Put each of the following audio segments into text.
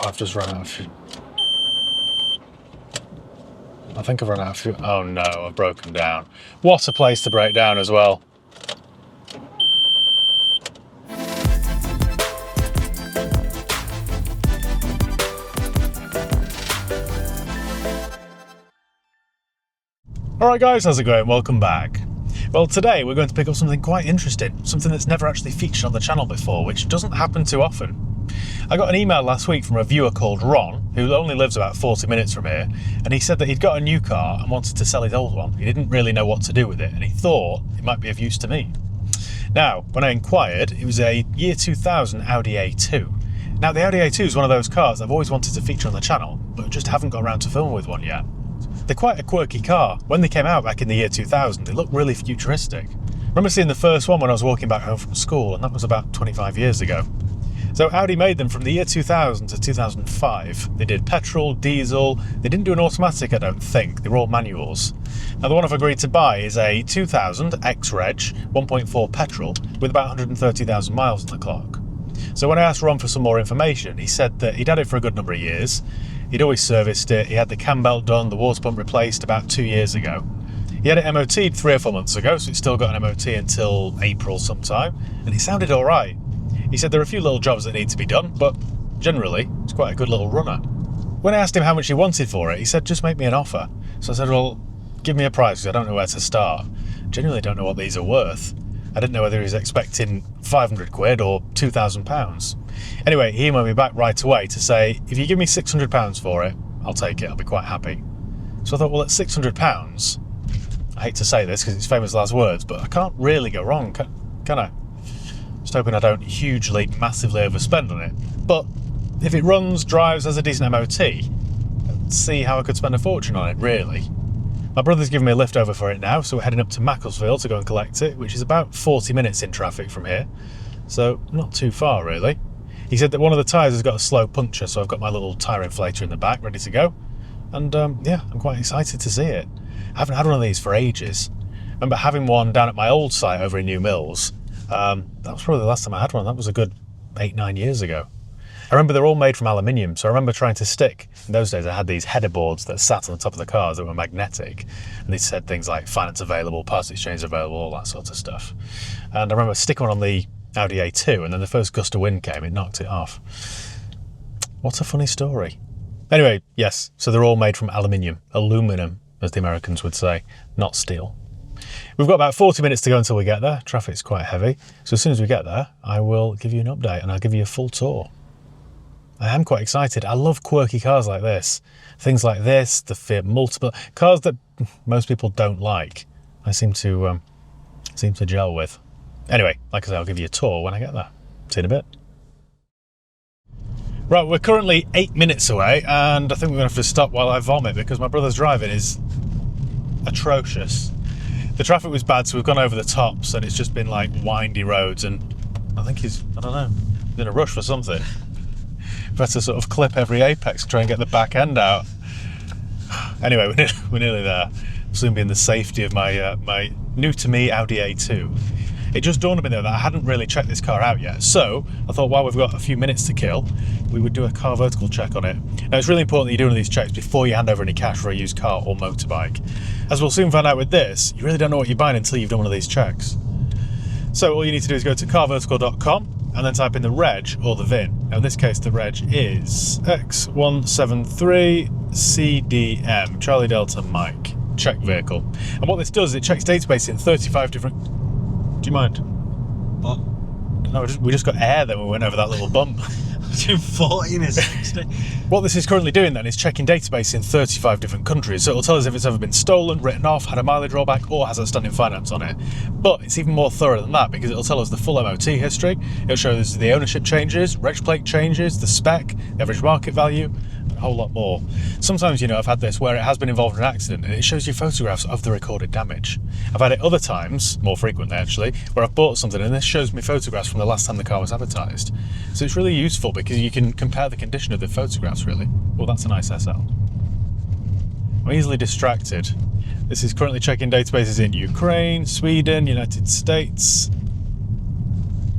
I've just run out of fuel. I think I've run out of fuel. Oh no, I've broken down. What a place to break down as well. Alright guys, how's it going? Welcome back. Well, today we're going to pick up something quite interesting, something that's never actually featured on the channel before, which doesn't happen too often. I got an email last week from a viewer called Ron, who only lives about 40 minutes from here, and he said that he'd got a new car and wanted to sell his old one. He didn't really know what to do with it, and he thought it might be of use to me. Now, when I inquired, it was a year 2000 Audi A2. Now, the Audi A2 is one of those cars I've always wanted to feature on the channel, but just haven't got around to filming with one yet. They're quite a quirky car. When they came out back in the year 2000, they looked really futuristic. I remember seeing the first one when I was walking back home from school, and that was about 25 years ago. So Audi made them from the year 2000 to 2005. They did petrol, diesel. They didn't do an automatic, I don't think. They were all manuals. Now the one I've agreed to buy is a 2000 X-Reg 1.4 petrol with about 130,000 miles on the clock. So when I asked Ron for some more information, he said that he'd had it for a good number of years. He'd always serviced it. He had the cam belt done, the water pump replaced about 2 years ago. He had it MOT'd 3 or 4 months ago, so it's still got an MOT until April sometime, and it sounded all right. He said there are a few little jobs that need to be done, but generally, it's quite a good little runner. When I asked him how much he wanted for it, he said, just make me an offer. So I said, well, give me a price, because I don't know where to start. Genuinely don't know what these are worth. I didn't know whether he was expecting 500 quid or £2,000. Anyway, he emailed me back right away to say, if you give me £600 for it, I'll take it, I'll be quite happy. So I thought, well, at £600, I hate to say this because it's famous last words, but I can't really go wrong, can I? Just hoping I don't hugely, massively overspend on it. But if it runs, drives, has a decent MOT, let's see how I could spend a fortune on it, really. My brother's given me a lift over for it now, so we're heading up to Macclesfield to go and collect it, which is about 40 minutes in traffic from here. So not too far, really. He said that one of the tyres has got a slow puncture, so I've got my little tyre inflator in the back ready to go. And yeah, I'm quite excited to see it. I haven't had one of these for ages. I remember having one down at my old site over in New Mills. That was probably the last time I had one. That was a good 8-9 years ago. I remember they're all made from aluminium, so I remember trying to stick. In those days I had these header boards that sat on the top of the cars that were magnetic, and they said things like finance available, parts exchange available, all that sort of stuff. And I remember sticking one on the Audi A2, and then the first gust of wind came, it knocked it off. What a funny story. Anyway, yes, so they're all made from aluminium, aluminum, as the Americans would say, not steel. We've got about 40 minutes to go until we get there. Traffic's quite heavy, so as soon as we get there, I will give you an update and I'll give you a full tour. I am quite excited. I love quirky cars like this. Things like this, the Fiat Multiple, cars that most people don't like. I seem to gel with. Anyway, like I say, I'll give you a tour when I get there. See you in a bit. Right, we're currently 8 minutes away, and I think we're going to have to stop while I vomit because my brother's driving is atrocious. The traffic was bad, so we've gone over the tops, and it's just been like windy roads, and I think he's, I don't know, he's in a rush for something. Better sort of clip every apex and try and get the back end out. Anyway, we're nearly there. I'll soon be in the safety of my my new-to-me Audi A2. It just dawned on me though that I hadn't really checked this car out yet, so I thought while we've got a few minutes to kill, we would do a car vertical check on it. Now it's really important that you do one of these checks before you hand over any cash for a used car or motorbike. As we'll soon find out with this, you really don't know what you're buying until you've done one of these checks. So all you need to do is go to carvertical.com and then type in the reg or the VIN. Now in this case the reg is X173CDM, Charlie Delta Mike, check vehicle. And what this does is it checks database in 35 different... Do you mind? What? No, we just got air then we went over that little bump. Between 40 and 60. What this is currently doing then is checking database in 35 different countries, so it'll tell us if it's ever been stolen, written off, had a mileage rollback, or has outstanding finance on it. But it's even more thorough than that because it'll tell us the full MOT history, it'll show us the ownership changes, reg plate changes, the spec, the average market value, and a whole lot more. Sometimes, you know, I've had this where it has been involved in an accident and it shows you photographs of the recorded damage. I've had it other times, more frequently actually, where I've bought something and this shows me photographs from the last time the car was advertised. So it's really useful because you can compare the condition of the photographs really. Well, that's a nice SL. I'm easily distracted. This is currently checking databases in Ukraine, Sweden, United States.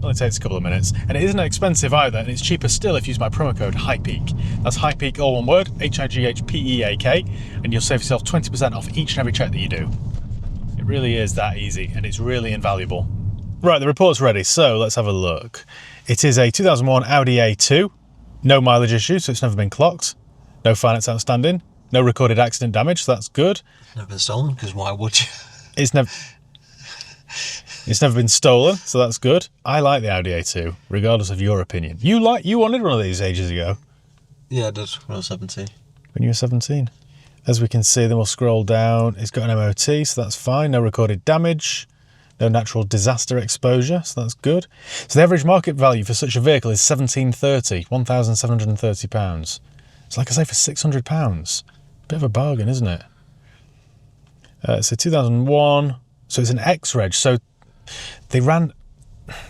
Only takes a couple of minutes. And it isn't expensive either, and it's cheaper still if you use my promo code HIGHPEAK. That's HIGHPEAK, all one word, HIGHPEAK, and you'll save yourself 20% off each and every check that you do. It really is that easy, and it's really invaluable. Right, the report's ready, so let's have a look. It is a 2001 Audi A2, no mileage issue, so it's never been clocked, no finance outstanding, no recorded accident damage, so that's good. Never been stolen, because why would you? It's never been stolen, so that's good. I like the Audi A2, regardless of your opinion. You wanted one of these ages ago. Yeah, I did when I was 17. When you were 17. As we can see, then we'll scroll down. It's got an MOT, so that's fine. No recorded damage. No natural disaster exposure, so that's good. So the average market value for such a vehicle is £1,730. So like I say, for £600. Bit of a bargain, isn't it? So 2001, so it's an X-Reg. So they ran,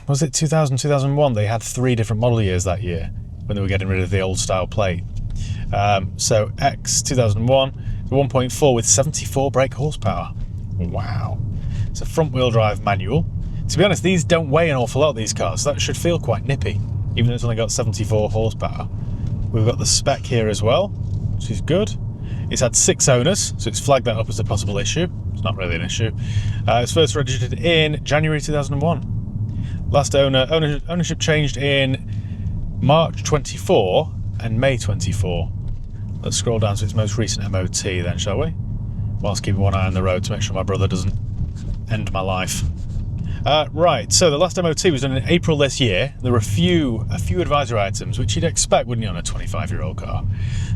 was it 2000, 2001? They had 3 different model years that year when they were getting rid of the old style plate. So X 2001, 1.4 with 74 brake horsepower. Wow. It's a front wheel drive manual. To be honest, these don't weigh an awful lot, these cars, so that should feel quite nippy, even though it's only got 74 horsepower. We've got the spec here as well, which is good. It's had 6 owners, so it's flagged that up as a possible issue. It's not really an issue. It's first registered in January 2001. Last ownership changed in March 24 and May 24. Let's scroll down to its most recent MOT then, shall we? Whilst keeping one eye on the road to make sure my brother doesn't end my life. Right, so the last MOT was done in April this year. There were a few advisory items, which you'd expect, wouldn't you, on a 25-year-old car.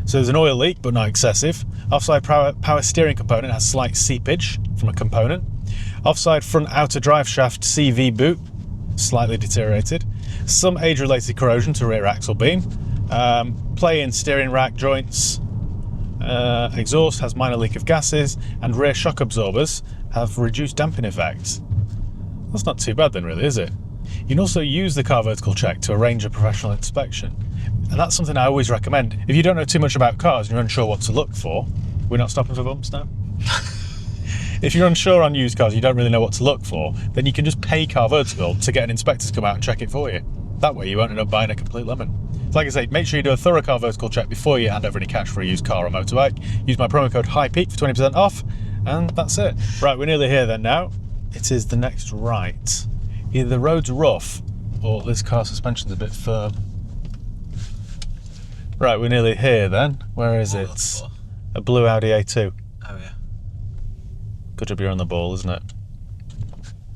So there's an oil leak, but not excessive. Offside power steering component has slight seepage from a component. Offside front outer drive shaft CV boot, slightly deteriorated. Some age-related corrosion to rear axle beam. Play in steering rack joints. Exhaust has minor leak of gases, and rear shock absorbers have reduced damping effects. That's not too bad then, really, is it? You can also use the car vertical check to arrange a professional inspection. And that's something I always recommend. If you don't know too much about cars and you're unsure what to look for, we're not stopping for bumps now. If you're unsure on used cars, you don't really know what to look for, then you can just pay Car Vertical to get an inspector to come out and check it for you. That way you won't end up buying a complete lemon. Like I say, make sure you do a thorough Car Vertical check before you hand over any cash for a used car or motorbike. Use my promo code HIGHPEAK for 20% off, and that's it. Right, we're nearly here then now. It is the next right. Either the road's rough, or this car suspension's a bit firm. Right, we're nearly here then. Where is it? A blue Audi A2. Oh yeah. Good job you're on the ball, isn't it?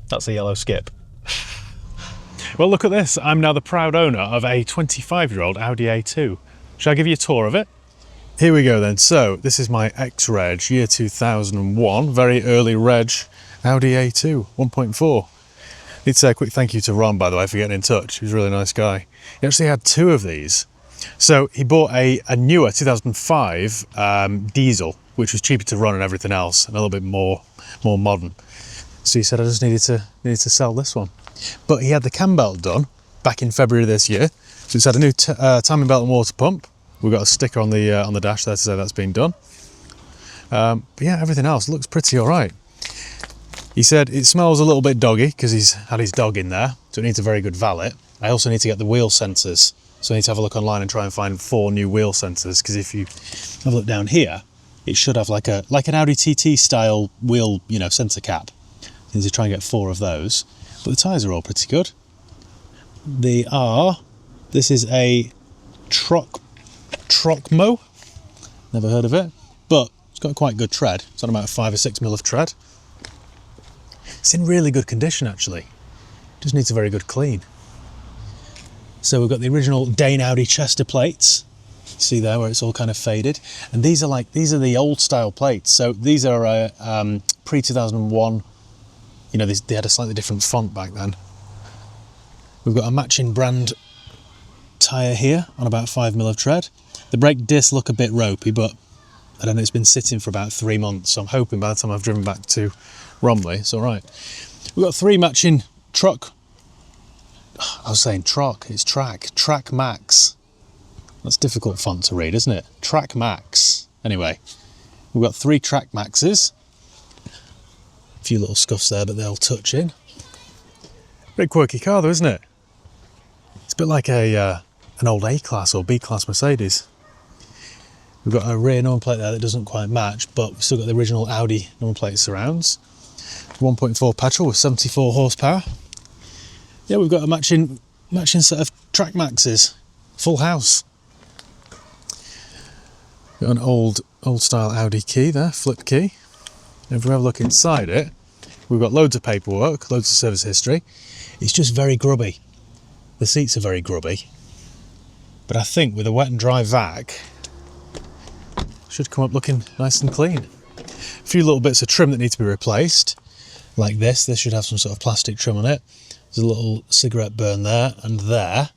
That's a yellow skip. Well, look at this. I'm now the proud owner of a 25-year-old Audi A2. Shall I give you a tour of it? Here we go then. So, this is my X-Reg, year 2001, very early reg Audi A2, 1.4. Need to say a quick thank you to Ron, by the way, for getting in touch. He was a really nice guy. He actually had 2 of these. So, he bought a newer 2005 diesel, which was cheaper to run and everything else, and a little bit more modern. So he said I just needed to sell this one. But he had the cam belt done back in February this year. So it's had a new timing belt and water pump. We've got a sticker on the dash there to say that's been done. But yeah, everything else looks pretty all right. He said it smells a little bit doggy because he's had his dog in there, so it needs a very good valet. I also need to get the wheel sensors. So I need to have a look online and try and find 4 new wheel sensors, because if you have a look down here, it should have like an Audi TT style wheel, sensor cap. I need to try and get 4 of those. But the tyres are all pretty good. This is a Trocmo. Never heard of it, but it's got quite good tread. It's on about 5 or 6 mil of tread. It's in really good condition actually. Just needs a very good clean. So we've got the original Dane Audi Chester plates. See there where it's all kind of faded, and these are the old style plates. So these are pre-2001. They had a slightly different font back then. We've got a matching brand tyre here on about 5 mil of tread. The brake discs look a bit ropey, but I don't know, it's been sitting for about 3 months, so I'm hoping by the time I've driven back to Romley, it's all right. We've got 3 matching Track Max. That's difficult font to read, isn't it? Track Max. Anyway, we've got 3 Track Maxes. A few little scuffs there, but they'll touch in. Pretty quirky car though, isn't it? a bit like an old A-Class or B-Class Mercedes. We've got a rear number plate there that doesn't quite match, but we've still got the original Audi number plate surrounds. 1.4 petrol with 74 horsepower. Yeah, we've got a matching set of track maxes. Full house. Got an old style Audi key there, flip key. And if we have a look inside it, we've got loads of paperwork, loads of service history. It's just very grubby. The seats are very grubby. But I think with a wet and dry vac, should come up looking nice and clean. A few little bits of trim that need to be replaced, like this. This should have some sort of plastic trim on it. There's a little cigarette burn there and there.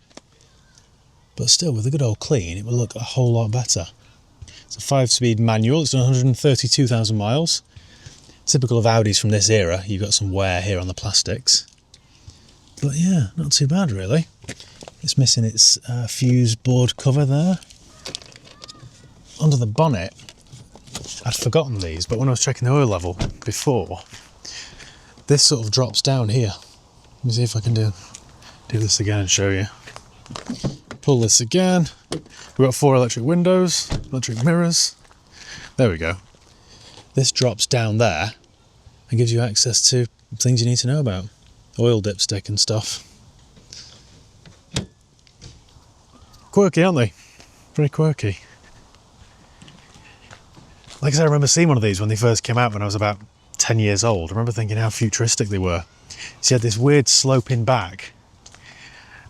But still, with a good old clean, it will look a whole lot better. It's a 5-speed manual. It's done 132,000 miles. Typical of Audis from this era. You've got some wear here on the plastics. But yeah, not too bad really. It's missing its fuse board cover there. Under the bonnet, I'd forgotten these, but when I was checking the oil level before, this sort of drops down here. Let me see if I can do this again and show you. Pull this again. We've got 4 electric windows, electric mirrors. There we go. This drops down there and gives you access to things you need to know about. Oil dipstick and stuff. Quirky, aren't they? Very quirky. Like I said, I remember seeing one of these when they first came out when I was about 10 years old. I remember thinking how futuristic they were. So you had this weird sloping back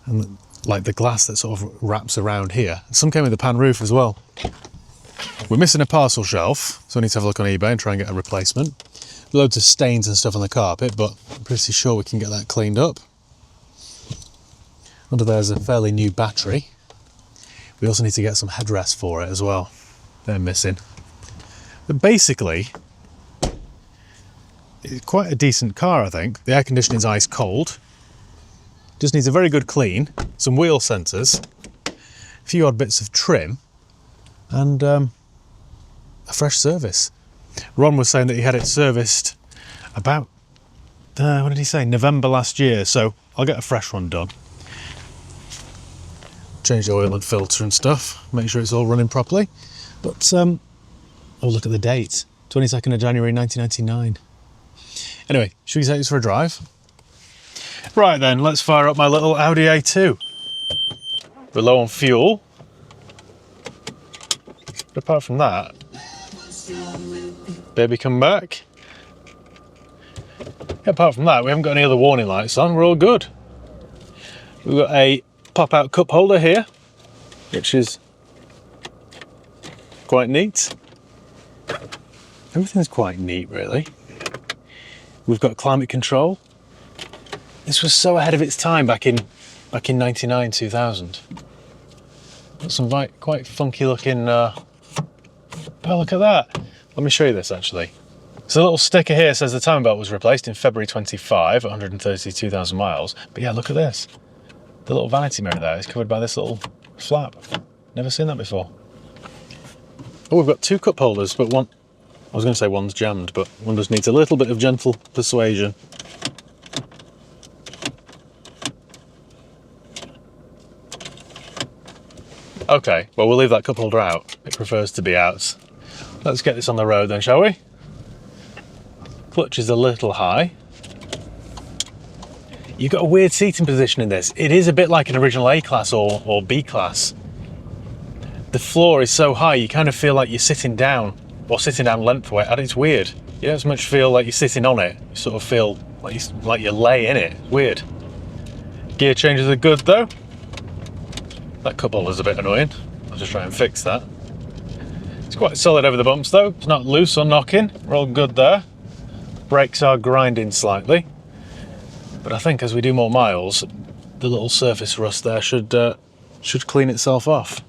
and like the glass that sort of wraps around here. Some came with a pan roof as well. We're missing a parcel shelf, so I need to have a look on eBay and try and get a replacement. Loads of stains and stuff on the carpet, but I'm pretty sure we can get that cleaned up. Under there's a fairly new battery. We also need to get some headrests for it as well. They're missing. But basically, it's quite a decent car, I think. The air conditioning is ice cold. Just needs a very good clean, some wheel sensors, a few odd bits of trim, and a fresh service. Ron was saying that he had it serviced about, what did he say, November last year, so I'll get a fresh one done. Change the oil and filter and stuff, make sure it's all running properly. But oh, look at the date, 22nd of January 1999. Anyway, should we take this for a drive? Right then, let's fire up my little Audi A2. We're low on fuel. But apart from that, baby, come back. Yeah, apart from that, we haven't got any other warning lights on, we're all good. We've got a pop-out cup holder here, which is quite neat. Everything's quite neat, really. We've got climate control. This was so ahead of its time back in 99, 2000. Got some quite funky looking, oh, look at that. Let me show you this actually. So a little sticker here says the timing belt was replaced in February 25 at 132,000 miles. But yeah, look at this. The little vanity mirror there is covered by this little flap. Never seen that before. Oh, we've got 2 cup holders, but one, I was going to say one's jammed, but one just needs a little bit of gentle persuasion. Okay, well, we'll leave that cup holder out. It prefers to be out. Let's get this on the road then, shall we? Clutch is a little high. You've got a weird seating position in this. It is a bit like an original A-Class or B-Class. The floor is so high, you kind of feel like you're sitting down, or sitting down lengthwise, and it's weird. You don't so much feel like you're sitting on it, you sort of feel like you lay in it. Weird. Gear changes are good though. That cup holder's a bit annoying. I'll just try and fix that. It's quite solid over the bumps though. It's not loose or knocking. We're all good there. Brakes are grinding slightly. But I think as we do more miles, the little surface rust there should clean itself off.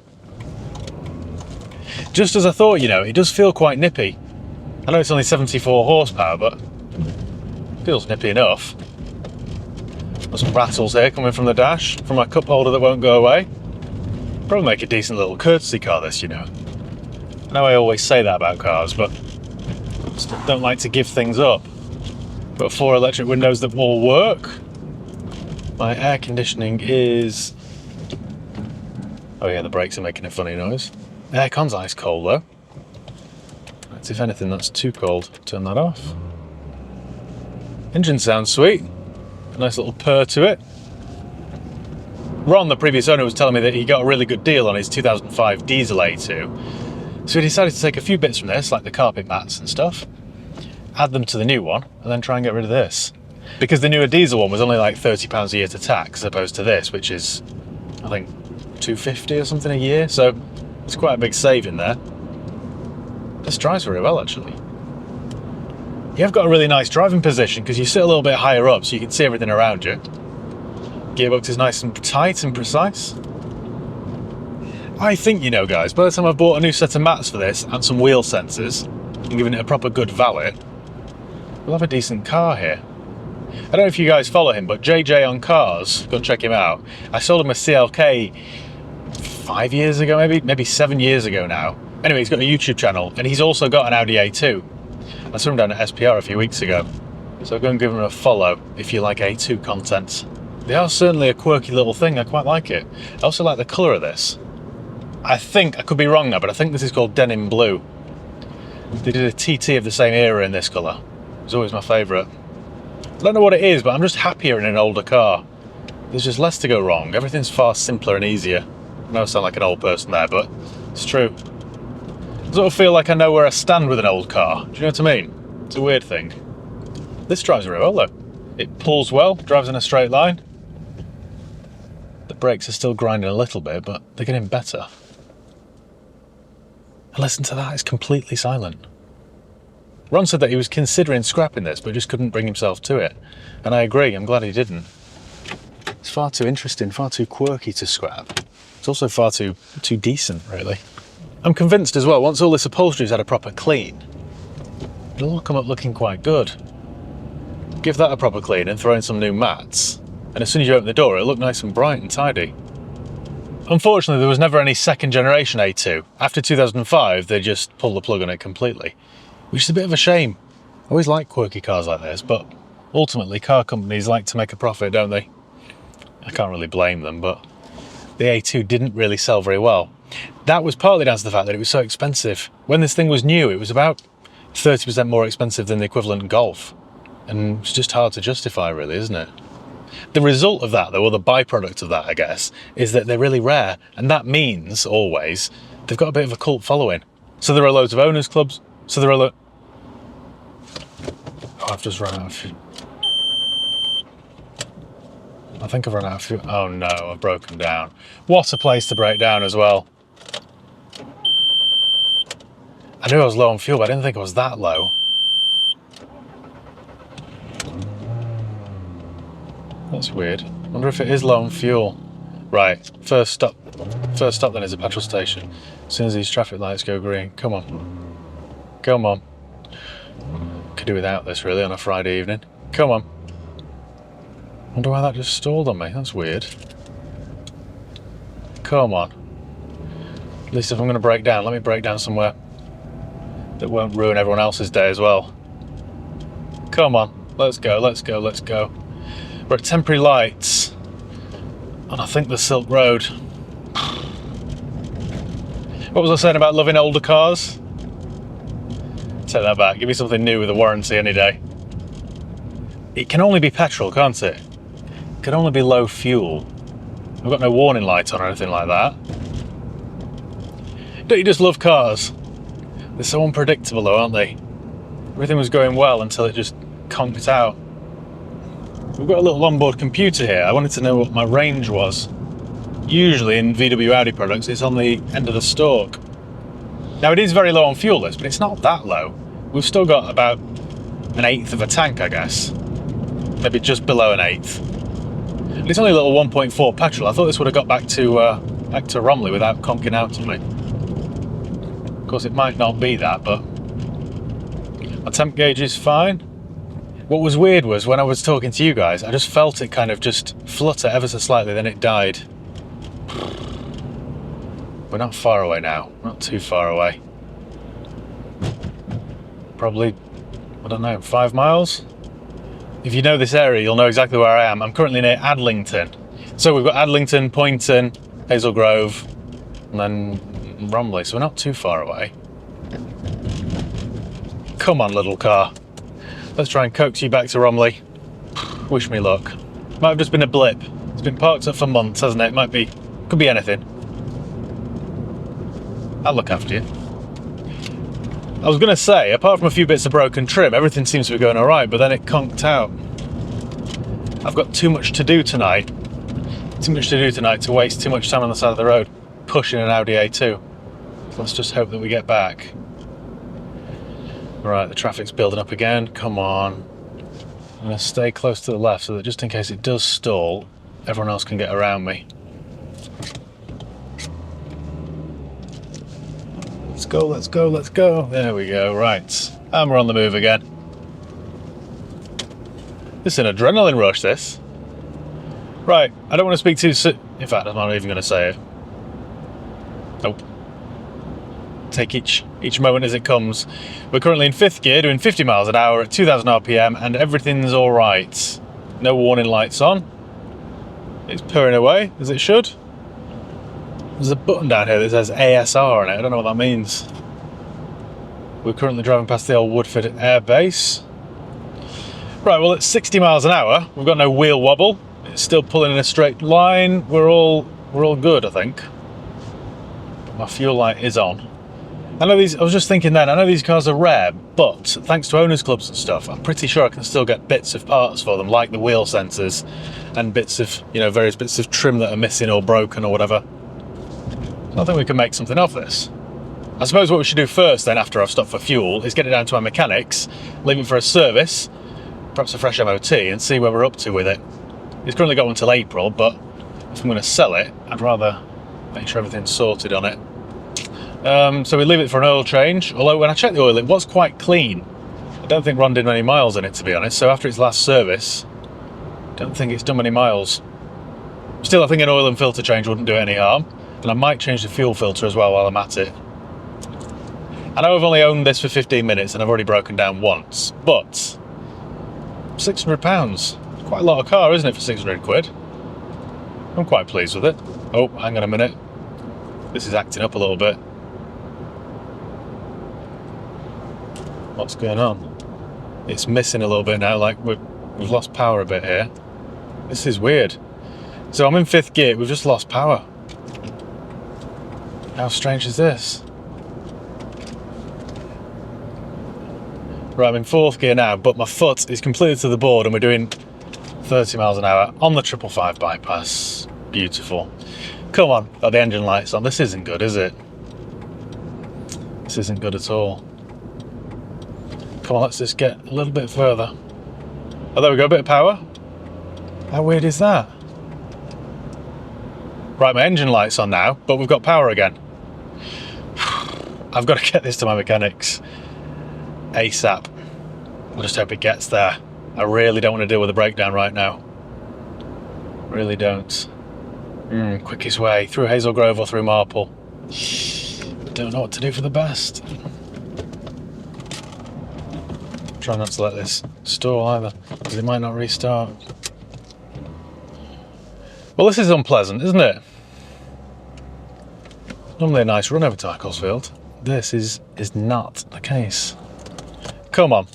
Just as I thought, you know, it does feel quite nippy. I know it's only 74 horsepower, but it feels nippy enough. Got some rattles here coming from the dash, from my cup holder that won't go away. Probably make a decent little courtesy car, this, you know. I know I always say that about cars, but I just don't like to give things up. Got 4 electric windows that all work. My air conditioning is Oh yeah, the brakes are making a funny noise. Aircon's ice cold though. That's, if anything, that's too cold. Turn that off. Engine sounds sweet. A nice little purr to it. Ron, the previous owner, was telling me that he got a really good deal on his 2005 diesel A2. So he decided to take a few bits from this, like the carpet mats and stuff, add them to the new one, and then try and get rid of this. Because the newer diesel one was only like £30 a year to tax, as opposed to this, which is, I think, £250 or something a year. So it's quite a big saving there. This drives very well, actually. You've got a really nice driving position because you sit a little bit higher up so you can see everything around you. Gearbox is nice and tight and precise. I think, you know guys, by the time I've bought a new set of mats for this and some wheel sensors and given it a proper good valet, we'll have a decent car here. I don't know if you guys follow him, but JJ on Cars, go and check him out. I sold him a CLK 5 years ago, maybe 7 years ago now. Anyway, he's got a YouTube channel and he's also got an Audi A2. I saw him down at SPR a few weeks ago. So go and give him a follow if you like A2 content. They are certainly a quirky little thing, I quite like it. I also like the colour of this. I could be wrong now, but I think this is called denim blue. They did a TT of the same era in this colour. It was always my favourite. I don't know what it is, but I'm just happier in an older car. There's just less to go wrong. Everything's far simpler and easier. I know I sound like an old person there, but it's true. I sort of feel like I know where I stand with an old car. Do you know what I mean? It's a weird thing. This drives very well though. It pulls well, drives in a straight line. The brakes are still grinding a little bit, but they're getting better. And listen to that, it's completely silent. Ron said that he was considering scrapping this, but just couldn't bring himself to it. And I agree, I'm glad he didn't. It's far too interesting, far too quirky to scrap. It's also far too decent, really. I'm convinced as well, once all this upholstery's had a proper clean, it'll all come up looking quite good. Give that a proper clean and throw in some new mats, and as soon as you open the door, it'll look nice and bright and tidy. Unfortunately, there was never any second generation A2. After 2005, they just pulled the plug on it completely, which is a bit of a shame. I always like quirky cars like this, but ultimately car companies like to make a profit, don't they? I can't really blame them, but the A2 didn't really sell very well. That was partly down to the fact that it was so expensive. When this thing was new, it was about 30% more expensive than the equivalent Golf. And it's just hard to justify, really, isn't it? The result of that, though, or the byproduct of that, I guess, is that they're really rare. And that means, always, they've got a bit of a cult following. So there are loads of owners clubs. So there are Oh, I've just run out of fuel. I think I've run out of fuel. Oh no, I've broken down. What a place to break down as well. I knew I was low on fuel, but I didn't think I was that low. That's weird. I wonder if it is low on fuel. Right, first stop then is a petrol station. As soon as these traffic lights go green. Come on. Come on. Could do without this really on a Friday evening. Come on. Wonder why that just stalled on me. That's weird. Come on. At least if I'm going to break down, let me break down somewhere that won't ruin everyone else's day as well. Come on. Let's go, let's go, let's go. We're at temporary lights on I think the Silk Road. What was I saying about loving older cars? Take that back. Give me something new with a warranty any day. It can only be petrol, can't it? It can only be low fuel. I've got no warning lights on or anything like that. Don't you just love cars? They're so unpredictable though, aren't they? Everything was going well until it just conked out. We've got a little onboard computer here. I wanted to know what my range was. Usually in VW Audi products, it's on the end of the stalk. Now it is very low on fuel this, but it's not that low. We've still got about 1/8 of a tank, I guess. Maybe just below 1/8. And it's only a little 1.4 petrol. I thought this would have got back to Romley without conking out on me. Of course, it might not be that, but my temp gauge is fine. What was weird was when I was talking to you guys, I just felt it kind of just flutter ever so slightly, then it died. We're not far away now, not too far away. Probably, I don't know, 5 miles? If you know this area, you'll know exactly where I am. I'm currently near Adlington. So we've got Adlington, Poynton, Hazel Grove, and then Romley, so we're not too far away. Come on, little car. Let's try and coax you back to Romley. Wish me luck. Might have just been a blip. It's been parked up for months, hasn't it? Could be anything. I'll look after you. I was going to say, apart from a few bits of broken trim, everything seems to be going alright, but then it conked out. I've got too much to do tonight. Too much to do tonight to waste too much time on the side of the road pushing an Audi A2. So let's just hope that we get back. Right, the traffic's building up again. Come on. I'm going to stay close to the left so that just in case it does stall, everyone else can get around me. Let's go, let's go, let's go. There we go, right. And we're on the move again. This is an adrenaline rush, this. Right, I don't want to speak too soon. In fact, I'm not even going to say it. Nope. Take each moment as it comes. We're currently in 5th gear, doing 50 miles an hour at 2,000 RPM, and everything's all right. No warning lights on. It's purring away, as it should. There's a button down here that says ASR on it. I don't know what that means. We're currently driving past the old Woodford Air Base. Right, well, it's 60 miles an hour. We've got no wheel wobble. It's still pulling in a straight line. We're all good, I think. My fuel light is on. I was just thinking then, I know these cars are rare, but thanks to owners clubs and stuff, I'm pretty sure I can still get bits of parts for them, like the wheel sensors and bits of, various bits of trim that are missing or broken or whatever. So I think we can make something of this. I suppose what we should do first then, after I've stopped for fuel, is get it down to our mechanics, leave it for a service, perhaps a fresh MOT, and see where we're up to with it. It's currently got until April, but if I'm going to sell it, I'd rather make sure everything's sorted on it. So we leave it for an oil change, although when I checked the oil it was quite clean. I don't think Ron did many miles in it, to be honest, so after its last service, I don't think it's done many miles. Still, I think an oil and filter change wouldn't do it any harm, and I might change the fuel filter as well while I'm at it. I know I've only owned this for 15 minutes and I've already broken down once, but £600, quite a lot of car, isn't it, for 600 quid? I'm quite pleased with it. Oh, hang on a minute. This is acting up a little bit. What's going on? It's missing a little bit now, like we've lost power a bit here. This is weird. So I'm in 5th gear, we've just lost power. How strange is this? Right, I'm in 4th gear now, but my foot is completely to the board and we're doing 30 miles an hour on the 555 bypass. Beautiful. Come on, got the engine lights on. This isn't good, is it? This isn't good at all. Come on, let's just get a little bit further. Oh, there we go, a bit of power. How weird is that? Right, my engine light's on now, but we've got power again. I've got to get this to my mechanics ASAP. I just hope it gets there. I really don't want to deal with a breakdown right now. Really don't. Quickest way, through Hazel Grove or through Marple. Don't know what to do for the best. Try not to let this stall either, because it might not restart. Well, this is unpleasant, isn't it? Normally a nice run over to Ecclesfield. This is not the case. Come on,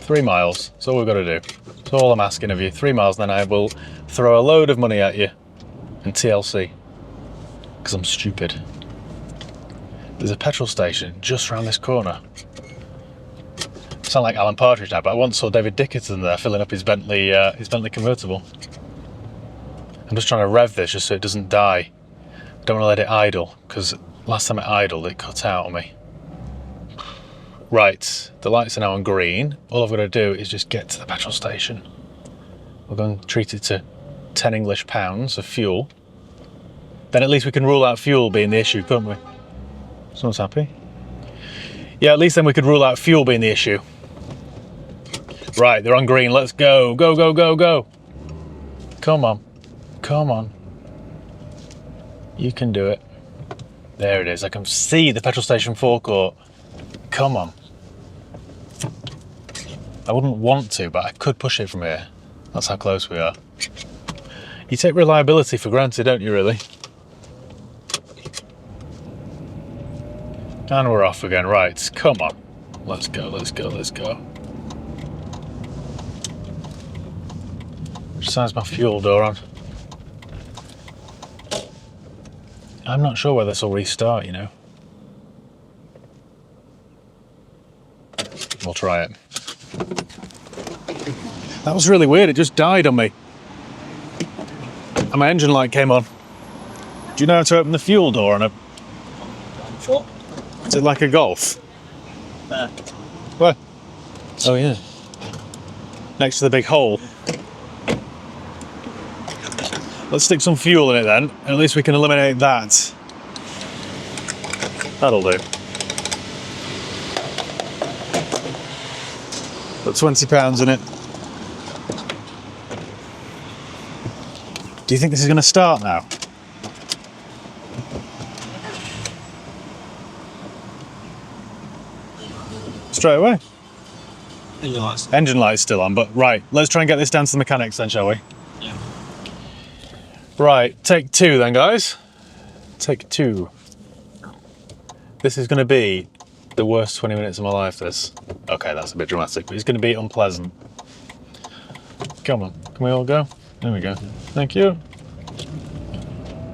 3 miles. That's all we've got to do. That's all I'm asking of you. 3 miles, then I will throw a load of money at you and TLC. Because I'm stupid. There's a petrol station just around this corner. I sound like Alan Partridge now, but I once saw David Dickinson there filling up his Bentley convertible. I'm just trying to rev this just so it doesn't die. I don't want to let it idle, because last time it idled, it cut out on me. Right, the lights are now on green. All I've got to do is just get to the petrol station. We're going to treat it to 10 English pounds of fuel. Then at least we can rule out fuel being the issue, couldn't we? Someone's happy. Yeah, at least then we could rule out fuel being the issue. Right, they're on green. Let's go. Go, go, go, go. Come on. Come on. You can do it. There it is. I can see the petrol station forecourt. Come on. I wouldn't want to, but I could push it from here. That's how close we are. You take reliability for granted, don't you, really? And we're off again. Right, come on. Let's go, let's go, let's go. Which side's my fuel door on? I'm not sure whether this will restart, you know. We'll try it. That was really weird, it just died on me. And my engine light came on. Do you know how to open the fuel door on a... What? Is it like a Golf? There. Where? Oh yeah. Next to the big hole. Let's stick some fuel in it then, and at least we can eliminate that. That'll do. Put 20 pounds in it. Do you think this is going to start now? Straight away. Engine light's still on, but right, let's try and get this down to the mechanics then, shall we? Yeah. Right, take two then, guys. Take two. This is going to be the worst 20 minutes of my life, this. Okay, that's a bit dramatic, but it's going to be unpleasant. Come on, can we all go? There we go. Thank you.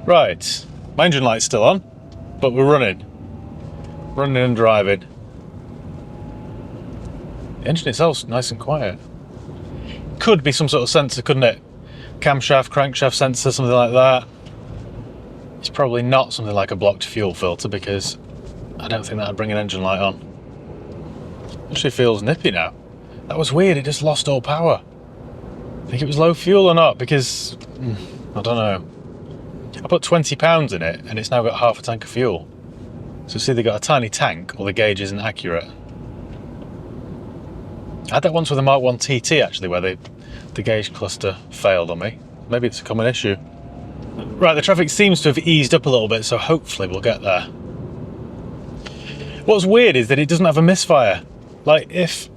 Right, my engine light's still on, but we're running. Running and driving. The engine itself's nice and quiet. Could be some sort of sensor, couldn't it? Camshaft, crankshaft sensor, something like that. It's probably not something like a blocked fuel filter because I don't think that'd bring an engine light on. Actually feels nippy now. That was weird, it just lost all power. I think it was low fuel or not because, I don't know. I put 20 pounds in it and it's now got half a tank of fuel. So it's either got a tiny tank or the gauge isn't accurate. I had that once with a Mark 1 TT actually, where the gauge cluster failed on me. Maybe it's a common issue. Right, the traffic seems to have eased up a little bit, so hopefully we'll get there. What's weird is that it doesn't have a misfire. Like if,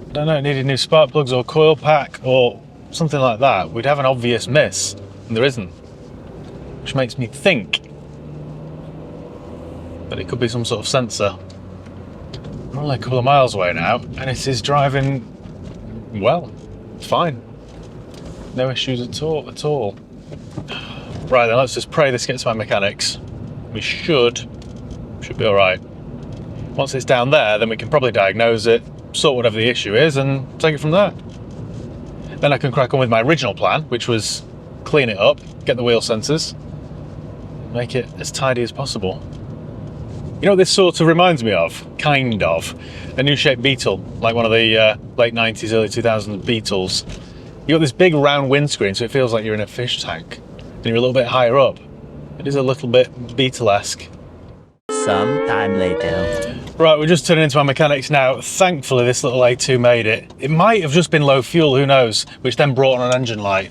I don't know, it needed new spark plugs or coil pack or something like that, we'd have an obvious miss, and there isn't. Which makes me think that it could be some sort of sensor. We're only a couple of miles away now, and it is driving well, fine. No issues at all. Right then, let's just pray this gets to my mechanics. We should be all right. Once it's down there, then we can probably diagnose it, sort whatever the issue is, and take it from there. Then I can crack on with my original plan, which was clean it up, get the wheel sensors, make it as tidy as possible. You know what this sort of reminds me of? Kind of. A new shaped Beetle, like one of the late 90s, early 2000s Beetles. You got this big round windscreen, so it feels like you're in a fish tank, and you're a little bit higher up. It is a little bit Beetle-esque. Some time later. Right, we're just turning into my mechanics now. Thankfully, this little A2 made it. It might have just been low fuel, who knows, which then brought on an engine light.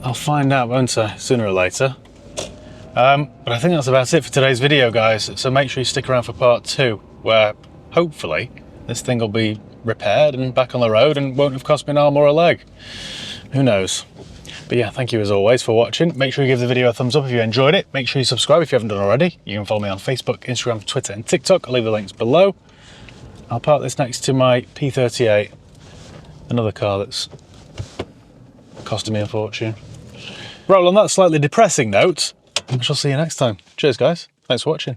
I'll find out, won't I, sooner or later. But I think that's about it for today's video, guys. So make sure you stick around for part 2, where hopefully this thing will be repaired and back on the road and won't have cost me an arm or a leg. Who knows? But yeah, thank you as always for watching. Make sure you give the video a thumbs up if you enjoyed it. Make sure you subscribe if you haven't done already. You can follow me on Facebook, Instagram, Twitter and TikTok. I'll leave the links below. I'll park this next to my P38, another car that's costing me a fortune. Right, well, on that slightly depressing note, I shall see you next time. Cheers, guys. Thanks for watching.